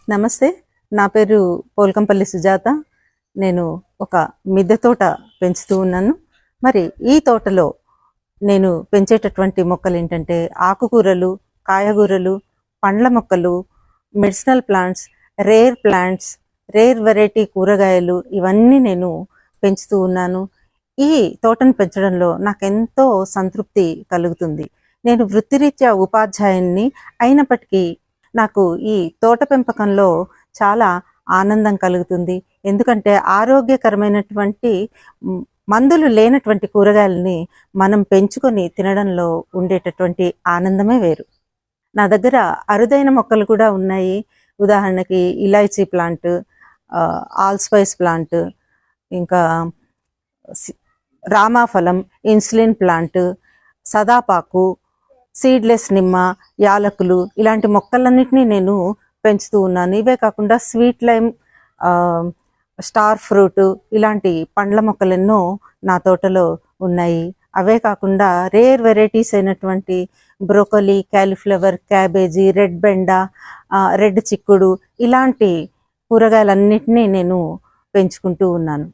నమస్తే. నా పేరు పోల్కంపల్లి సుజాత. నేను ఒక మిద్దె తోట పెంచుతూ ఉన్నాను. మరి ఈ తోటలో నేను పెంచేటటువంటి మొక్కలేంటంటే ఆకుకూరలు, కాయగూరలు, పండ్ల మొక్కలు, మెడిసినల్ ప్లాంట్స్, రేర్ వెరైటీ కూరగాయలు ఇవన్నీ నేను పెంచుతూ ఉన్నాను. ఈ తోటను పెంచడంలో నాకెంతో సంతృప్తి కలుగుతుంది. నేను వృత్తిరీత్యా ఉపాధ్యాయున్ని అయినప్పటికీ నాకు ఈ తోట పెంపకంలో చాలా ఆనందం కలుగుతుంది. ఎందుకంటే ఆరోగ్యకరమైనటువంటి మందులు లేనటువంటి కూరగాయలని మనం పెంచుకొని తినడంలో ఉండేటటువంటి ఆనందమే వేరు. నా దగ్గర అరుదైన మొక్కలు కూడా ఉన్నాయి. ఉదాహరణకి ఇలాచీ ప్లాంట్, ఆల్స్పైస్ ప్లాంట్, ఇంకా రామాఫలం, ఇన్సులిన్ ప్లాంట్, సదాపాకు, సీడ్లెస్ నిమ్మ, యాలకులు ఇలాంటి మొక్కలన్నిటినీ నేను పెంచుతూ ఉన్నాను. ఇవే కాకుండా స్వీట్ లైమ్, స్టార్ ఫ్రూట్ ఇలాంటి పండ్ల మొక్కలు ఎన్నో నా తోటలో ఉన్నాయి. అవే కాకుండా రేర్ వెరైటీస్ అయినటువంటి బ్రోకలీ, క్యాలీఫ్లవర్, క్యాబేజీ, రెడ్ బెండ, రెడ్ చిక్కుడు ఇలాంటి కూరగాయలన్నిటినీ నేను పెంచుకుంటూ ఉన్నాను.